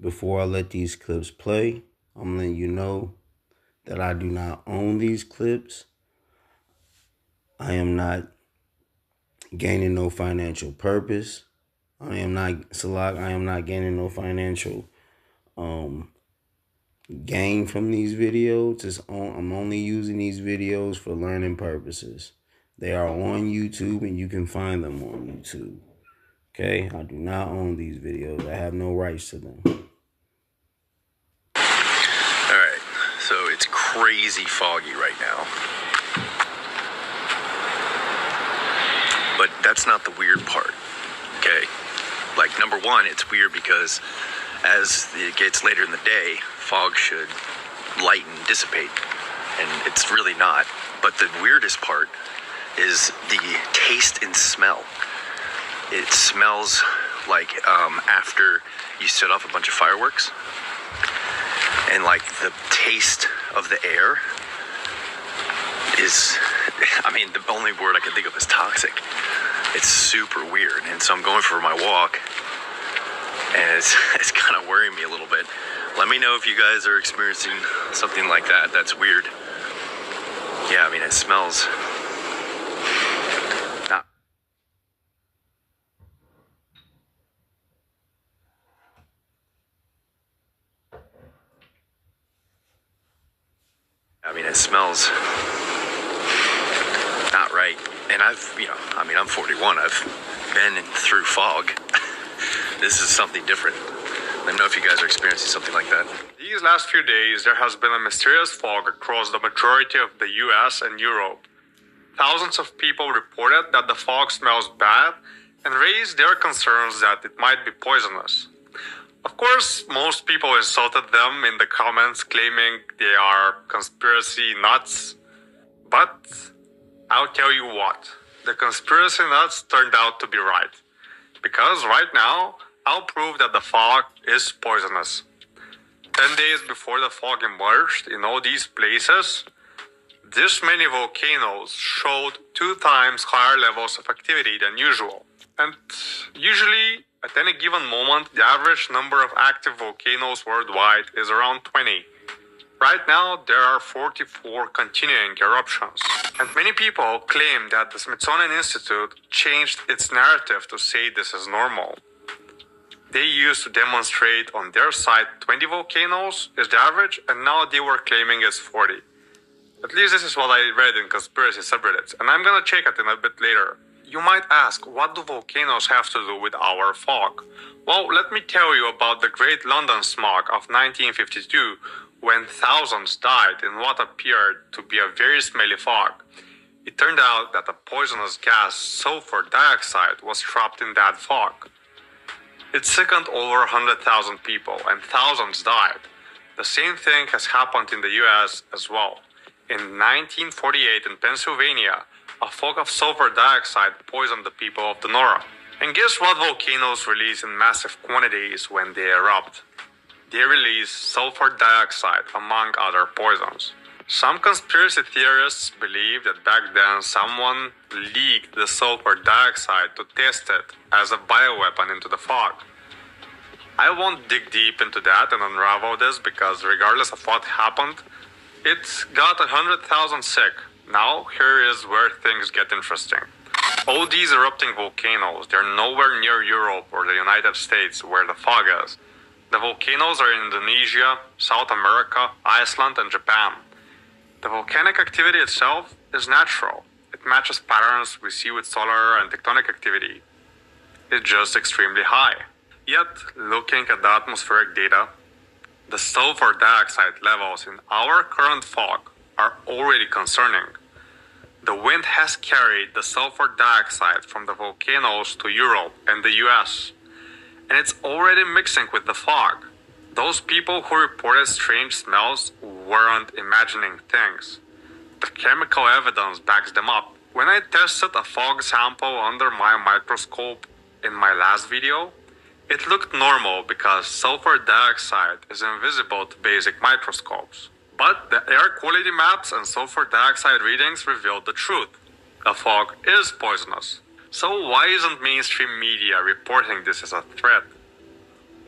Before I let these clips play, I'm letting you know that I do not own these clips. I am not gaining no financial purpose. I am not gaining no financial gain from these videos. I'm only using these videos for learning purposes. They are on YouTube and you can find them on YouTube. Okay, I do not own these videos. I have no rights to them. Alright, so it's crazy foggy right now. But that's not the weird part, okay? Like, number one, it's weird because as it gets later in the day, fog should lighten, dissipate, and it's really not. But the weirdest part is the taste and smell. It smells like after you set off a bunch of fireworks, and like the taste of the air is, I mean, the only word I can think of is toxic. It's super weird, and so I'm going for my walk, and it's kind of worrying me a little bit. Let me know if you guys are experiencing something like that. That's weird. Yeah, I mean, it smells not. I mean, it smells not right. And I'm 41. I've been through fog. This is something different. Let me know if you guys are experiencing something like that. These last few days, there has been a mysterious fog across the majority of the US and Europe. Thousands of people reported that the fog smells bad and raised their concerns that it might be poisonous. Of course, most people insulted them in the comments, claiming they are conspiracy nuts. But I'll tell you what, the conspiracy nuts turned out to be right. Because right now, I'll prove that the fog is poisonous. 10 days before the fog emerged in all these places, this many volcanoes showed 2 times higher levels of activity than usual. And usually, at any given moment, the average number of active volcanoes worldwide is around 20. Right now, there are 44 continuing eruptions. And many people claim that the Smithsonian Institute changed its narrative to say this is normal. They used to demonstrate on their site 20 volcanoes is the average, and now they were claiming it's 40. At least this is what I read in conspiracy subreddits, and I'm gonna check it in a bit later. You might ask, what do volcanoes have to do with our fog? Well, let me tell you about the Great London Smog of 1952, when thousands died in what appeared to be a very smelly fog. It turned out that a poisonous gas, sulfur dioxide, was trapped in that fog. It sickened over 100,000 people and thousands died. The same thing has happened in the US as well. In 1948 in Pennsylvania, a fog of sulfur dioxide poisoned the people of Donora. And guess what volcanoes release in massive quantities when they erupt? They release sulfur dioxide, among other poisons. Some conspiracy theorists believe that back then someone leaked the sulfur dioxide to test it as a bioweapon into the fog. I won't dig deep into that and unravel this because regardless of what happened, it got 100,000 sick. Now here is where things get interesting. All these erupting volcanoes, they're nowhere near Europe or the United States where the fog is. The volcanoes are in Indonesia, South America, Iceland, and Japan. The volcanic activity itself is natural. It matches patterns we see with solar and tectonic activity. It's just extremely high. Yet, looking at the atmospheric data, the sulfur dioxide levels in our current fog are already concerning. The wind has carried the sulfur dioxide from the volcanoes to Europe and the US, and it's already mixing with the fog. Those people who reported strange smells weren't imagining things. The chemical evidence backs them up. When I tested a fog sample under my microscope in my last video, it looked normal because sulfur dioxide is invisible to basic microscopes. But the air quality maps and sulfur dioxide readings revealed the truth. The fog is poisonous. So why isn't mainstream media reporting this as a threat?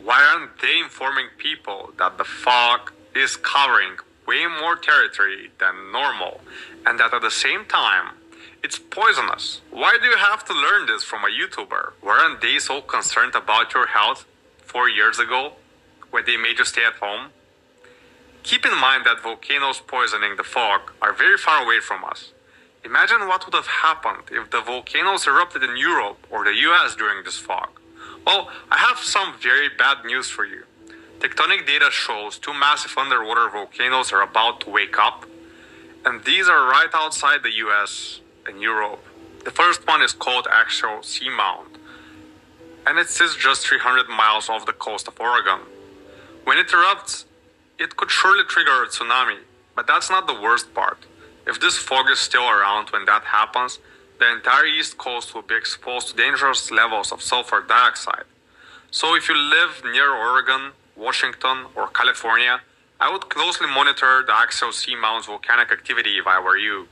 Why aren't they informing people that the fog is covering way more territory than normal and that at the same time it's poisonous? Why do you have to learn this from a YouTuber? Weren't they so concerned about your health 4 years ago when they made you stay at home? Keep in mind that volcanoes poisoning the fog are very far away from us. Imagine what would have happened if the volcanoes erupted in Europe or the US during this fog. Well, I have some very bad news for you. Tectonic data shows 2 massive underwater volcanoes are about to wake up, and these are right outside the US and Europe. The first one is called Axial Seamount, and it sits just 300 miles off the coast of Oregon. When it erupts, it could surely trigger a tsunami, but that's not the worst part. If this fog is still around when that happens, the entire East Coast will be exposed to dangerous levels of sulfur dioxide. So if you live near Oregon, Washington, or California, I would closely monitor the Axial Seamount's volcanic activity if I were you.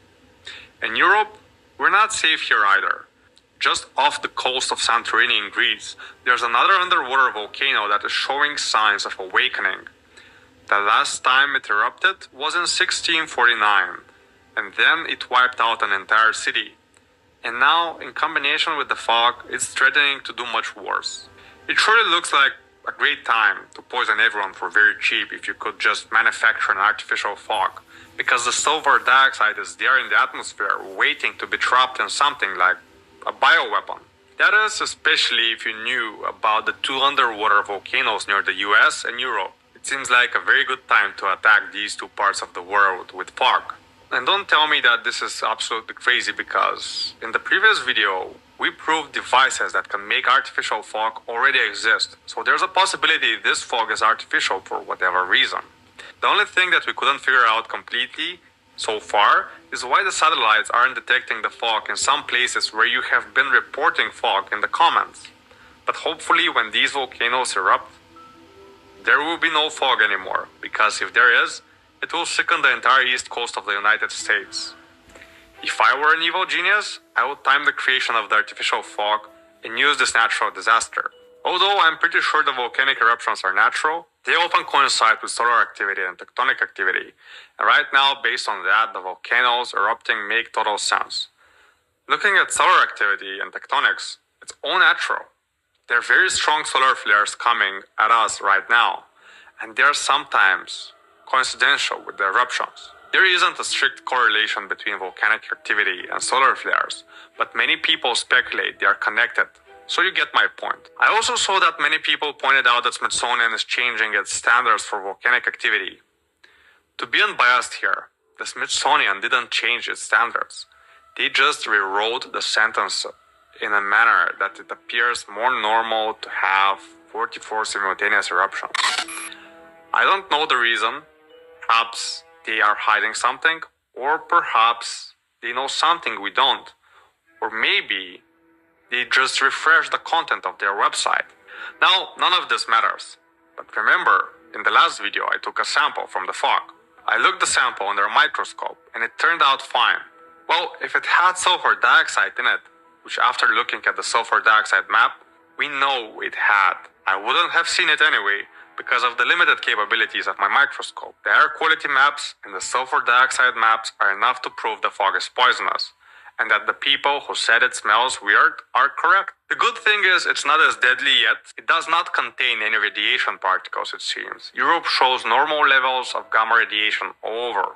In Europe, we're not safe here either. Just off the coast of Santorini in Greece, there's another underwater volcano that is showing signs of awakening. The last time it erupted was in 1649, and then it wiped out an entire city. And now, in combination with the fog, it's threatening to do much worse. It surely looks like a great time to poison everyone for very cheap if you could just manufacture an artificial fog, because the sulfur dioxide is there in the atmosphere waiting to be trapped in something like a bioweapon. That is, especially if you knew about the 2 underwater volcanoes near the US and Europe. It seems like a very good time to attack these 2 parts of the world with fog. And don't tell me that this is absolutely crazy, because in the previous video, we proved devices that can make artificial fog already exist. So there's a possibility this fog is artificial for whatever reason. The only thing that we couldn't figure out completely so far is why the satellites aren't detecting the fog in some places where you have been reporting fog in the comments. But hopefully when these volcanoes erupt, there will be no fog anymore, because if there is, it will sicken the entire east coast of the United States. If I were an evil genius, I would time the creation of the artificial fog and use this natural disaster. Although I'm pretty sure the volcanic eruptions are natural, they often coincide with solar activity and tectonic activity. And right now, based on that, the volcanoes erupting make total sense. Looking at solar activity and tectonics, it's all natural. There are very strong solar flares coming at us right now, and they are sometimes coincidental with the eruptions. There isn't a strict correlation between volcanic activity and solar flares, but many people speculate they are connected. So you get my point. I also saw that many people pointed out that Smithsonian is changing its standards for volcanic activity. To be unbiased here, the Smithsonian didn't change its standards. They just rewrote the sentence in a manner that it appears more normal to have 44 simultaneous eruptions. I don't know the reason. Perhaps they are hiding something, or perhaps they know something we don't. Or maybe they just refresh the content of their website. Now, none of this matters. But remember, in the last video I took a sample from the fog. I looked the sample under a microscope and it turned out fine. Well, if it had sulfur dioxide in it, which after looking at the sulfur dioxide map, we know it had. I wouldn't have seen it anyway because of the limited capabilities of my microscope. The air quality maps and the sulfur dioxide maps are enough to prove the fog is poisonous, and that the people who said it smells weird are correct. The good thing is it's not as deadly yet. It does not contain any radiation particles, it seems. Europe shows normal levels of gamma radiation all over.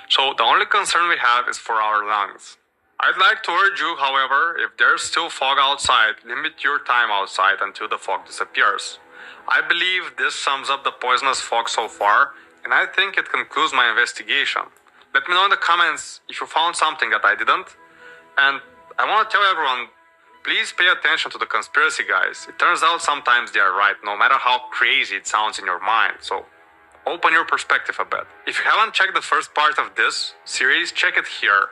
So the only concern we have is for our lungs. I'd like to urge you, however, if there's still fog outside, limit your time outside until the fog disappears. I believe this sums up the poisonous fog so far, and I think it concludes my investigation. Let me know in the comments if you found something that I didn't. And I want to tell everyone, please pay attention to the conspiracy guys. It turns out sometimes they are right, no matter how crazy it sounds in your mind. So open your perspective a bit. If you haven't checked the first part of this series, check it here.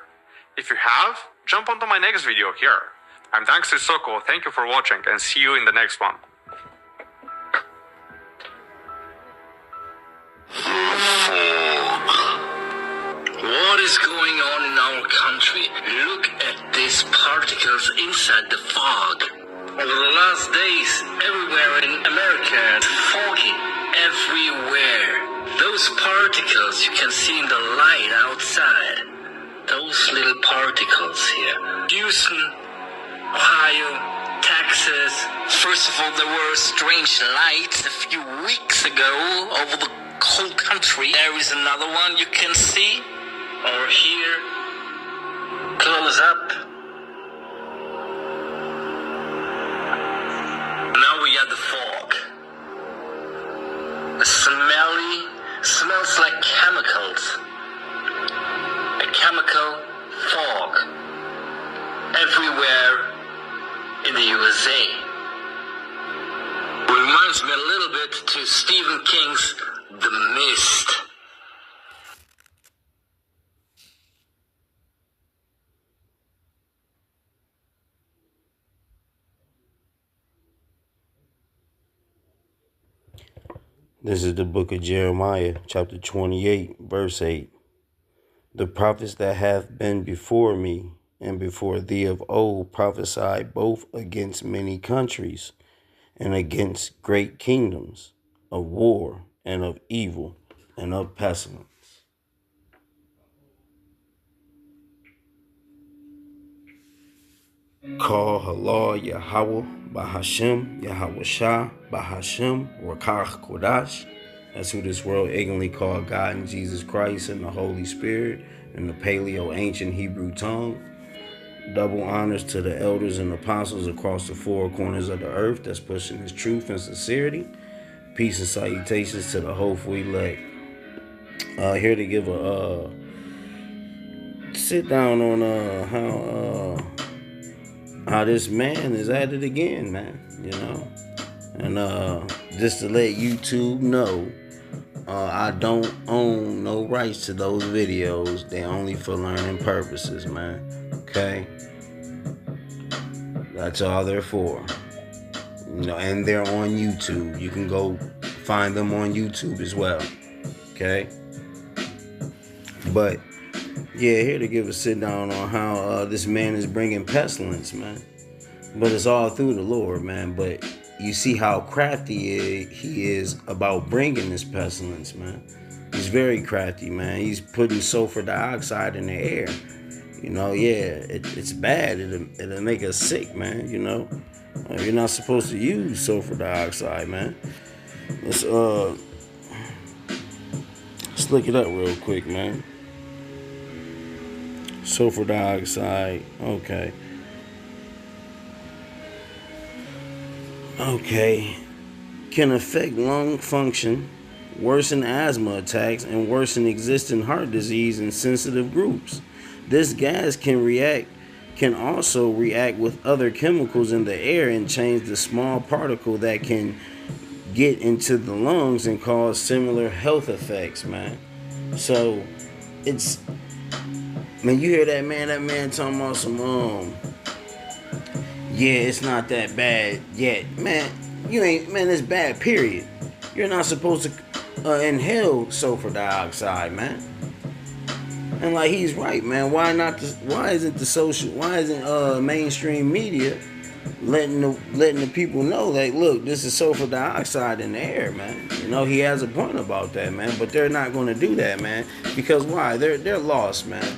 If you have, jump onto my next video here. I'm Dank Sissoko, thank you for watching, and see you in the next one. What is going on in our country? Look at these particles inside the fog. Over the last days, everywhere in America, Also, there were strange lights a few weeks ago over the whole country. There is another one you can see. Or here. Close up. Now we got the fog. Smells like chemicals. A chemical fog. Everywhere in the USA. Reminds me a little bit to Stephen King's The Mist. This is the book of Jeremiah, chapter 28, verse 8. The prophets that have been before me and before thee of old prophesied both against many countries and against great kingdoms, of war and of evil and of pestilence. Call Halal Yahweh Bahashem Yahweh Shah Bahashem Rakach Kodash. That's who this world ignorantly called God and Jesus Christ and the Holy Spirit in the Paleo ancient Hebrew tongue. Double honors to the elders and apostles across the four corners of the earth that's pushing his truth and sincerity. Peace and salutations to the hopeful elect. Here to give a sit down on how this man is at it again, man, you know. And just to let YouTube know, I don't own no rights to those videos. They're only for learning purposes, man. Okay? That's all they're for. You know, and they're on YouTube. You can go find them on YouTube as well. Okay? But yeah, here to give a sit down on how this man is bringing pestilence, man. But it's all through the Lord, man. But you see how crafty he is about bringing this pestilence, man. He's very crafty, man. He's putting sulfur dioxide in the air. You know, yeah, it's bad. It'll make us sick, man, you know. You're not supposed to use sulfur dioxide, man. Let's look it up real quick, man. Sulfur dioxide, okay. Can affect lung function, worsen asthma attacks, and worsen existing heart disease in sensitive groups. This gas can also react with other chemicals in the air and change the small particle that can get into the lungs and cause similar health effects, man. So it's, man, you hear that man talking about some yeah, it's not that bad yet. Man, it's bad, period. You're not supposed to inhale sulfur dioxide, man. And like, he's right, man. Why isn't mainstream media letting the people know, like, look, this is sulfur dioxide in the air, man. You know, he has a point about that, man. But they're not going to do that, man. Because why? They're lost, man.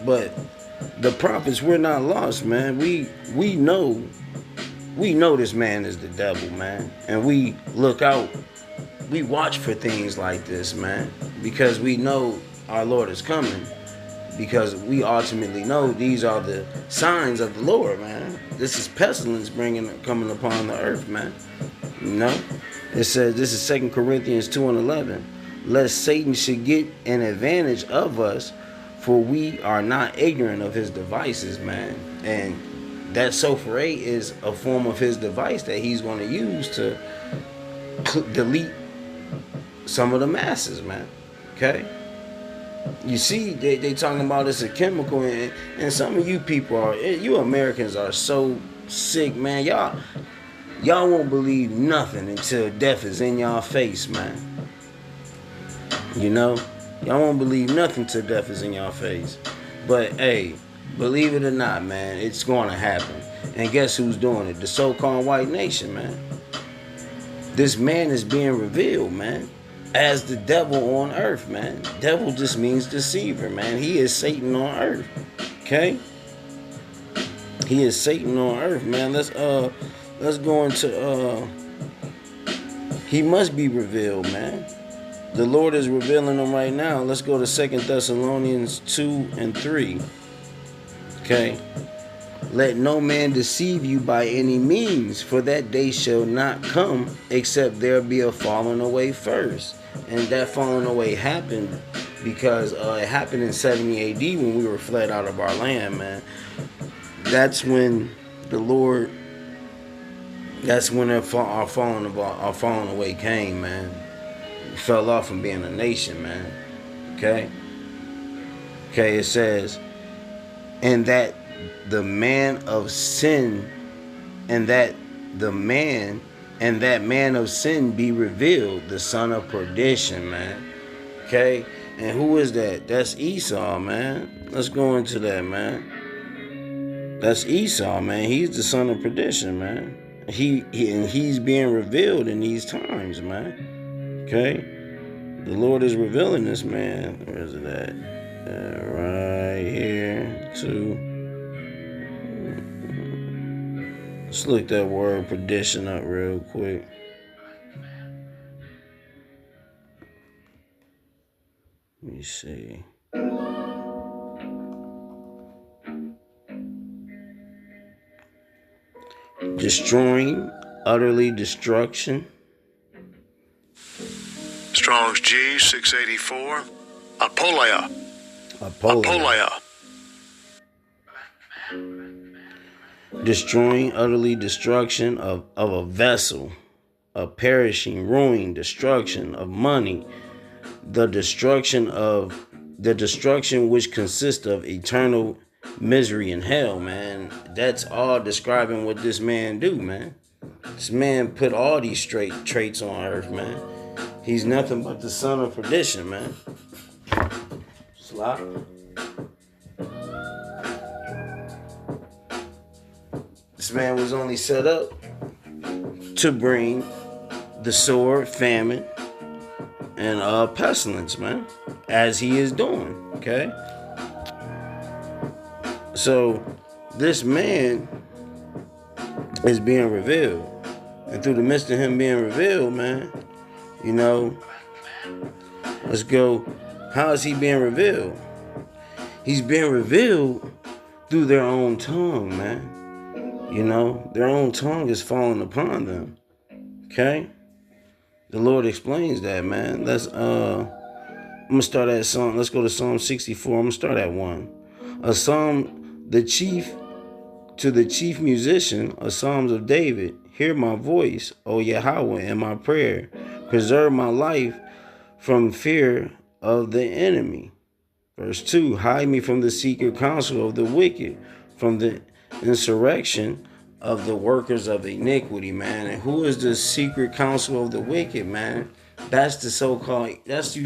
But the prophets, we're not lost, man. We know this man is the devil, man. And we look out, we watch for things like this, man. Because we know our Lord is coming. Because we ultimately know these are the signs of the Lord, man. This is pestilence coming upon the earth, man. You know? It says, this is 2 Corinthians 2:11. Lest Satan should get an advantage of us, for we are not ignorant of his devices, man. And that sulfurate is a form of his device that he's going to use to delete some of the masses, man. Okay? You see, they talking about it's a chemical, and some of you people you Americans are so sick, man. Y'all won't believe nothing until death is in y'all face, man. You know? Y'all won't believe nothing till death is in y'all face. But, hey, believe it or not, man, it's going to happen. And guess who's doing it? The so-called white nation, man. This man is being revealed, man, as the devil on earth, man. Devil just means deceiver, man. He is Satan on earth. Okay? He is Satan on earth, man. let's go into he must be revealed, man. The Lord is revealing them right now. Let's go to 2 Thessalonians 2 and 3. Okay. Let no man deceive you by any means, for that day shall not come except there be a falling away first. And that falling away happened because it happened in 70 AD when we were fled out of our land, man. That's when the Lord, that's when our falling away came, man. We fell off from being a nation, man. Okay, it says, and that the man of sin, and that man of sin be revealed, the son of perdition, man. Okay, and who is that? That's Esau, man. Let's go into that, man. That's Esau, man. He's the son of perdition, man. He's being revealed in these times, man. Okay, the Lord is revealing this, man. Where is it at? Right here, too. Let's look that word perdition up real quick. Let me see. Destroying, utterly destruction. Strong's G 684. Apoleia. Destroying, utterly destruction of a vessel, a perishing, ruin, destruction of money, the destruction which consists of eternal misery in hell, man. That's all describing what this man do, man. This man put all these traits on earth, man. He's nothing but the son of perdition, man. Slop. This man was only set up to bring the sword, famine, and pestilence, man, as he is doing, okay? So this man is being revealed. And through the midst of him being revealed, man, you know, let's go. How is he being revealed? He's being revealed through their own tongue, man. You know, their own tongue is falling upon them. Okay? The Lord explains that, man. I'm gonna start at Psalm. Let's go to Psalm 64. I'm gonna start at 1. A psalm, to the chief musician, a psalms of David. Hear my voice, O Yahweh, in my prayer. Preserve my life from fear of the enemy. Verse 2, hide me from the secret counsel of the wicked, from the insurrection of the workers of iniquity, man. And who is the secret counsel of the wicked, man? That's you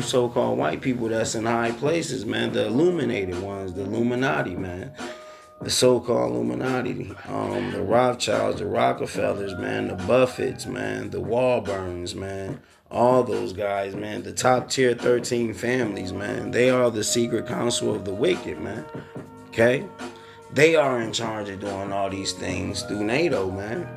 so-called white people that's in high places, man. The illuminated ones, the Illuminati, man. The so-called Illuminati, the Rothschilds, the Rockefellers, man, the Buffetts, man, the Walburns, man, all those guys, man, the top tier 13 families, man, they are the secret counsel of the wicked, man, okay? They are in charge of doing all these things through NATO, man.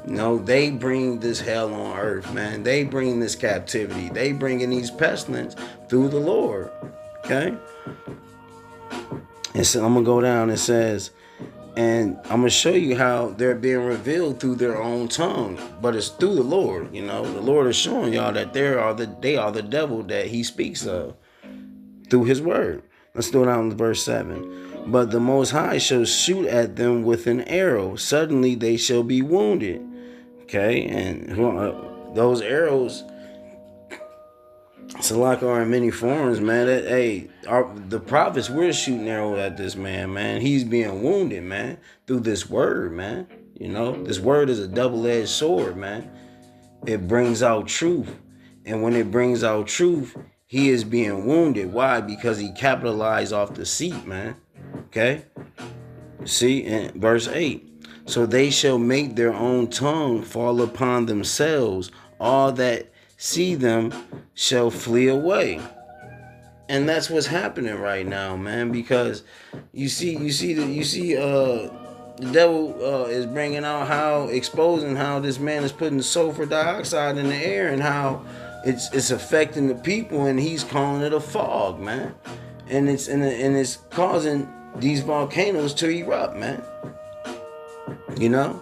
You know, they bring this hell on earth, man. They bring this captivity. They bring in these pestilence through the Lord, okay? And so I'm going to go down. It says, and I'm going to show you how they're being revealed through their own tongue. But it's through the Lord, you know. The Lord is showing y'all that they are the devil that he speaks of through his word. Let's go down to verse 7. But the Most High shall shoot at them with an arrow. Suddenly they shall be wounded. Okay, and those arrows, Salak are in many forms, man. The prophets were shooting arrows at this man. He's being wounded, man, through this word, man. You know, this word is a double-edged sword, man. It brings out truth. And when it brings out truth, he is being wounded. Why? Because he capitalized off deceit, man. Okay? See, in verse 8. So they shall make their own tongue fall upon themselves. All that see them shall flee away. And that's what's happening right now, man, because you see the devil is bringing out how, exposing how this man is putting sulfur dioxide in the air and how it's affecting the people, and he's calling it a fog, man. And it's causing these volcanoes to erupt, man. You know?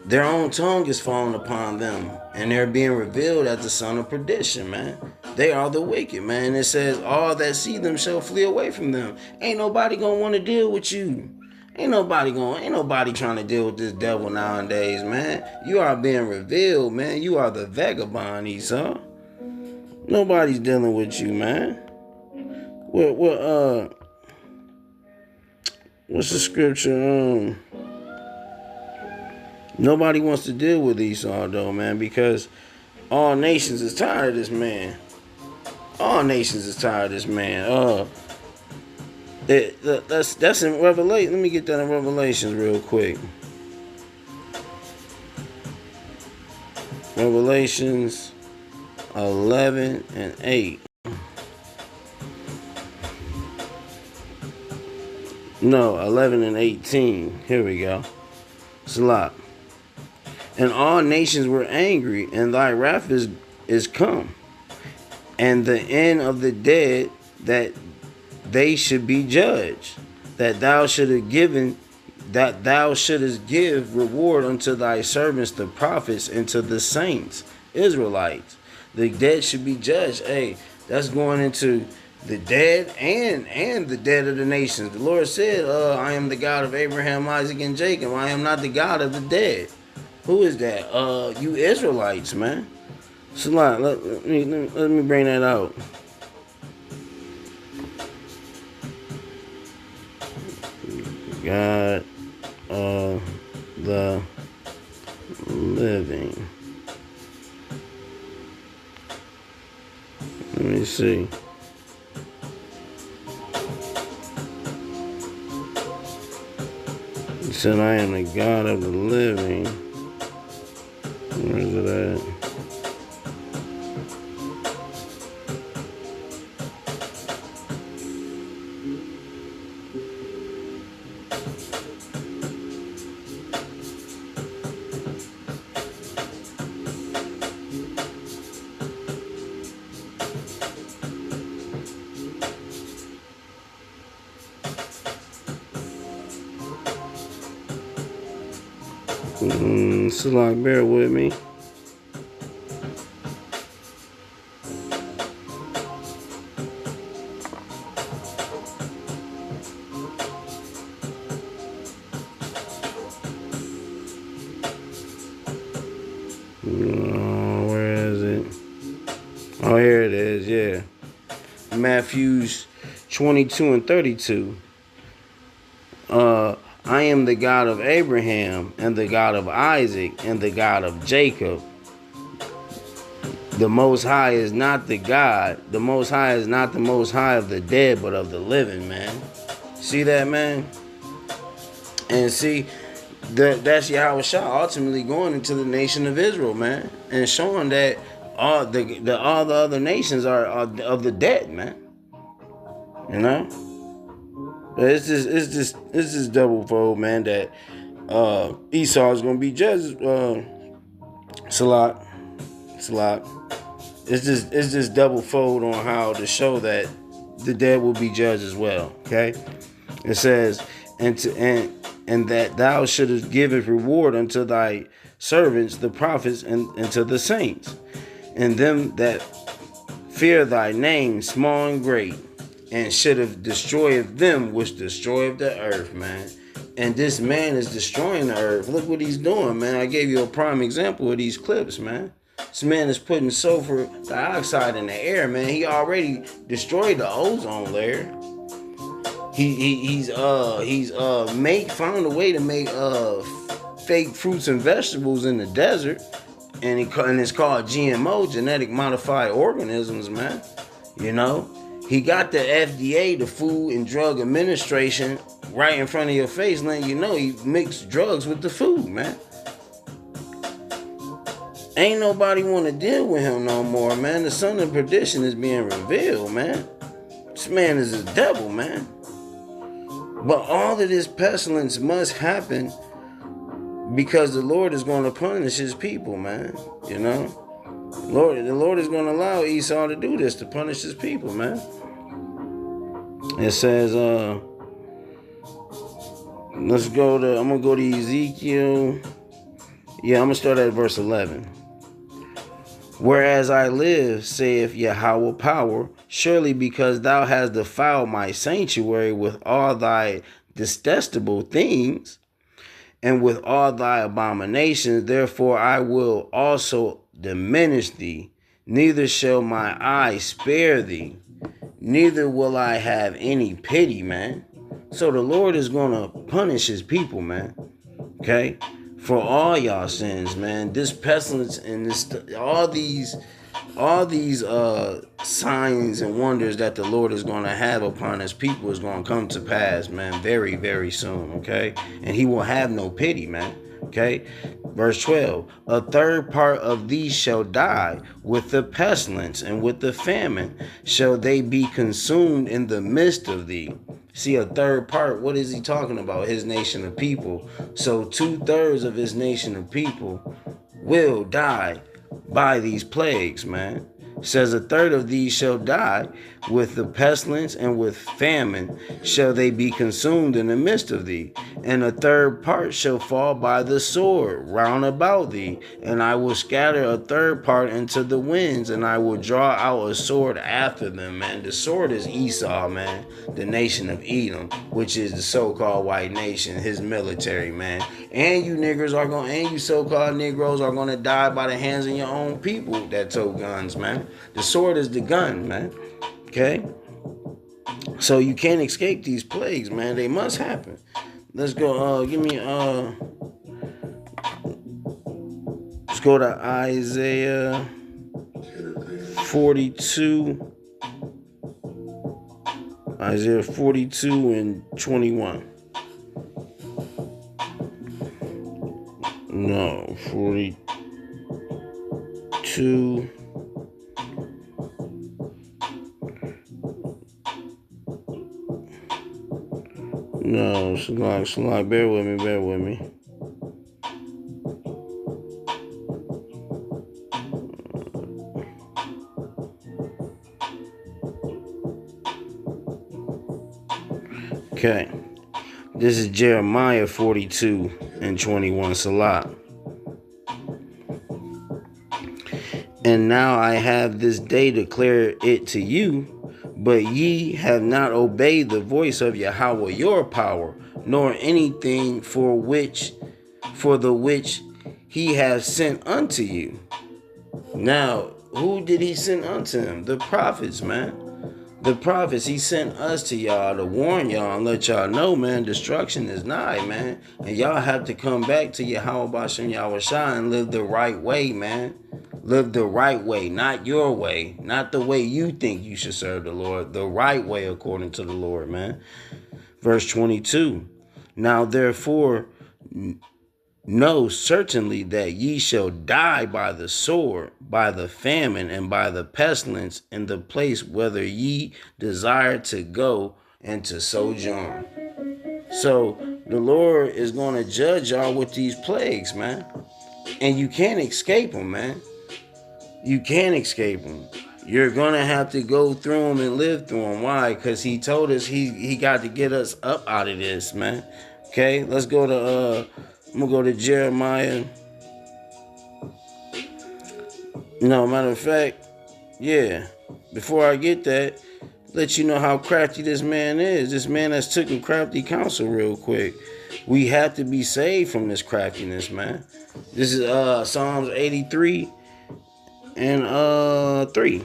Their own tongue is falling upon them, and they're being revealed as the son of perdition, man. They are the wicked, man. It says, all that see them shall flee away from them. Ain't nobody gonna want to deal with you. Ain't nobody trying to deal with this devil nowadays, man. You are being revealed, man. You are the vagabond, Esau. Nobody's dealing with you, man. What's the scripture? Nobody wants to deal with Esau, though, man, because all nations is tired of this man. All nations is tired of this man. That's in Revelation. Let me get that in Revelations real quick. Revelations 11 and 8. No, 11 and 18. Here we go. Salat. And all nations were angry, and thy wrath is come, and the end of the dead, that they should be judged, that thou shouldest give reward unto thy servants the prophets and to the saints, Israelites. The dead should be judged. Hey, that's going into the dead and the dead of the nations. The Lord said, I am the God of Abraham, Isaac, and Jacob. I am not the God of the dead. Who is that? You Israelites, man. Salah, let me bring that out. God of the living. Let me see. He said, I am the God of the living. Where is it at? So like, bear with me. Where is it? Oh, here it is, yeah. Matthews 22 and 32. I am the God of Abraham and the God of Isaac and the God of Jacob. The Most High is not the God. The Most High is not the Most High of the dead, but of the living, man. See that, man? And see, that's Yahweh Shah ultimately going into the nation of Israel, man, and showing that all the other nations are of the dead, man. You know? It's just double fold, man, that Esau is gonna be judged. Salat. It's just double fold on how to show that the dead will be judged as well. Okay? It says, and that thou shouldest give a reward unto thy servants, the prophets, and to the saints, and them that fear thy name, small and great, and should have destroyed them which destroyed the earth, man. And this man is destroying the earth. Look what he's doing, man. I gave you a prime example of these clips, man. This man is putting sulfur dioxide in the air, man. He already destroyed the ozone layer. He's found a way to make fake fruits and vegetables in the desert, and it's called GMO, genetic modified organisms, man. You know. He got the FDA, the Food and Drug Administration, right in front of your face, letting you know he mixed drugs with the food, man. Ain't nobody want to deal with him no more, man. The son of perdition is being revealed, man. This man is a devil, man. But all of this pestilence must happen because the Lord is going to punish his people, man. You know? The Lord is going to allow Esau to do this, to punish his people, man. It says, I'm going to go to Ezekiel. Yeah, I'm going to start at verse 11. Whereas I live, saith Yahweh power, surely because thou hast defiled my sanctuary with all thy detestable things, and with all thy abominations, therefore I will also diminish thee, neither shall my eye spare thee, neither will I have any pity, man. So the Lord is going to punish his people, man. Okay? For all y'all sins, man. This pestilence and all these signs and wonders that the Lord is going to have upon his people is going to come to pass, man, very, very soon, okay? And he will have no pity, man, okay? Verse 12, a third part of these shall die with the pestilence, and with the famine shall they be consumed in the midst of thee. See, a third part, what is he talking about? His nation of people. So 2/3 of his nation of people will die by these plagues, man. Says a third of these shall die with the pestilence, and with famine shall they be consumed in the midst of thee. And a third part shall fall by the sword round about thee. And I will scatter a third part into the winds, and I will draw out a sword after them, man. The sword is Esau, man, the nation of Edom, which is the so-called white nation, his military, man. And you you so-called Negroes are gonna die by the hands of your own people that tow guns, man. The sword is the gun, man. Okay? So you can't escape these plagues, man. They must happen. Let's go, let's go to Isaiah 42. Isaiah 42 and 21. No, 42. No, Shalak, bear with me. Okay. This is Jeremiah 42 and 21, Salah. And now I have this day declared it to you, but ye have not obeyed the voice of Yahweh your power, nor anything for the which he has sent unto you. Now, who did he send unto him? The prophets, man. The prophets. He sent us to y'all to warn y'all and let y'all know, man, destruction is nigh, man. And y'all have to come back to Yahweh Bashem Yahushua and live the right way, man. Live the right way, not your way, not the way you think you should serve the Lord, the right way according to the Lord, man. Verse 22, now therefore know certainly that ye shall die by the sword, by the famine, and by the pestilence in the place whither ye desire to go and to sojourn. So the Lord is going to judge y'all with these plagues, man. And you can't escape them, man. You can't escape them. You're going to have to go through them and live through them. Why? Because he told us he got to get us up out of this, man. Okay, let's go to, I'm going to go to Jeremiah. No, matter of fact, yeah. Before I get that, let you know how crafty this man is. This man has taken crafty counsel real quick. We have to be saved from this craftiness, man. This is Psalms 83 and 3.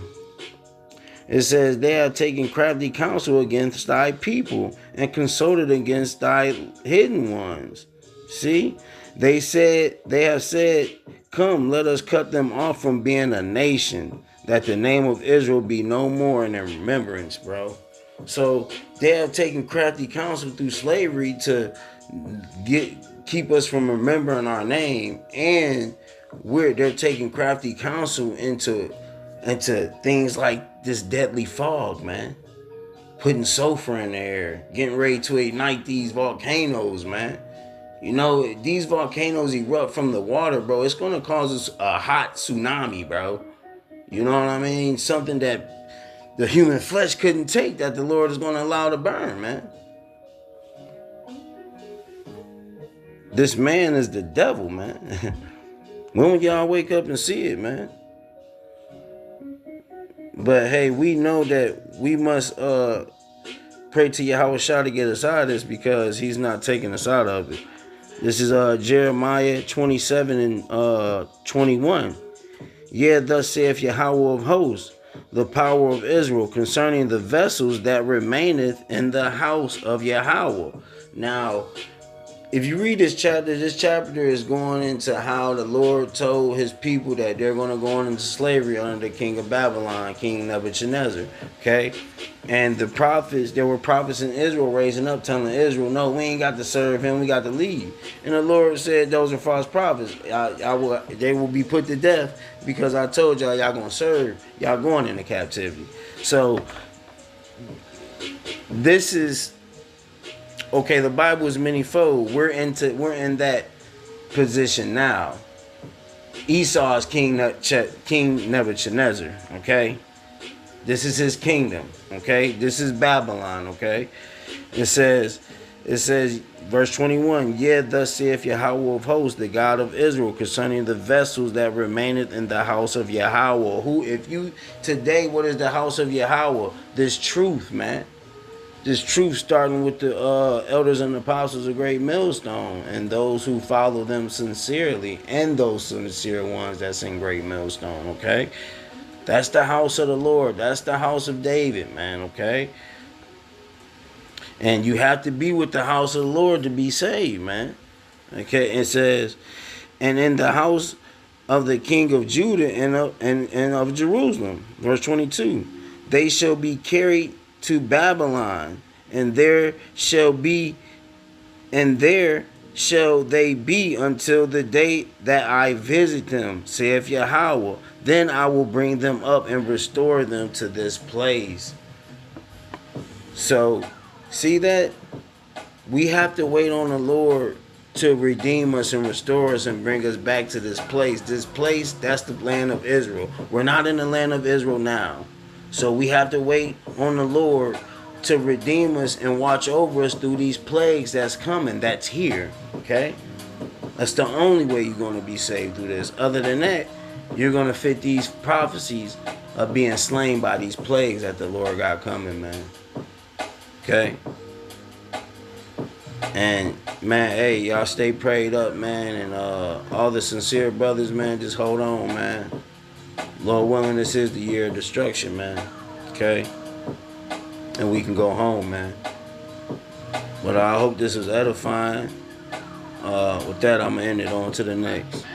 It says, they have taken crafty counsel against thy people and consulted against thy hidden ones. See, they have said, come, let us cut them off from being a nation, that the name of Israel be no more in their remembrance, bro. So they have taken crafty counsel through slavery to keep us from remembering our name, and they're taking crafty counsel into things like this deadly fog, man. putting sulfur in the air, getting ready to ignite these volcanoes, man. You know, these volcanoes erupt from the water, bro. It's going to cause us a hot tsunami, bro. You know what I mean? Something that the human flesh couldn't take, that the Lord is going to allow to burn, man. This man is the devil, man. When will y'all wake up and see it, man? But hey, we know that we must pray to Yahweh Shah to get us out of this, because he's not taking us out of it. This is Jeremiah 27 and 21. Yeah, thus saith Yahweh of hosts, the power of Israel, concerning the vessels that remaineth in the house of Yahweh. Now, if you read this chapter is going into how the Lord told his people that they're going to go into slavery under the king of Babylon, King Nebuchadnezzar. Okay? And the prophets, there were prophets in Israel raising up, telling Israel, no, we ain't got to serve him, we got to leave. And the Lord said, those are false prophets. They will be put to death, because I told y'all going to serve. Y'all going into captivity. So, this is... okay, the Bible is many-fold. We're in that position now. Esau is King Nebuchadnezzar, okay? This is his kingdom, okay? This is Babylon, okay? It says, verse 21, yea, thus saith Yahweh of hosts, the God of Israel, concerning the vessels that remaineth in the house of Yahweh. Who, if you, today, what is the house of Yahweh? This truth, man. This truth, starting with the elders and apostles of Great Millstone, and those who follow them sincerely, and those sincere ones that's in Great Millstone, okay? That's the house of the Lord. That's the house of David, man, okay? And you have to be with the house of the Lord to be saved, man. Okay, it says, and in the house of the king of Judah and of Jerusalem, verse 22, they shall be carried to Babylon, and there shall they be until the day that I visit them, saith Yahweh. Then I will bring them up and restore them to this place. So, see that? We have to wait on the Lord to redeem us and restore us and bring us back to this place. This place, that's the land of Israel. We're not in the land of Israel now. So we have to wait on the Lord to redeem us and watch over us through these plagues that's coming, that's here, okay? That's the only way you're going to be saved through this. Other than that, you're going to fit these prophecies of being slain by these plagues that the Lord got coming, man. Okay? And, man, hey, y'all stay prayed up, man. And all the sincere brothers, man, just hold on, man. Lord willing, this is the year of destruction, man. Okay? And we can go home, man. But I hope this was edifying. With that, I'm going to end it on to the next.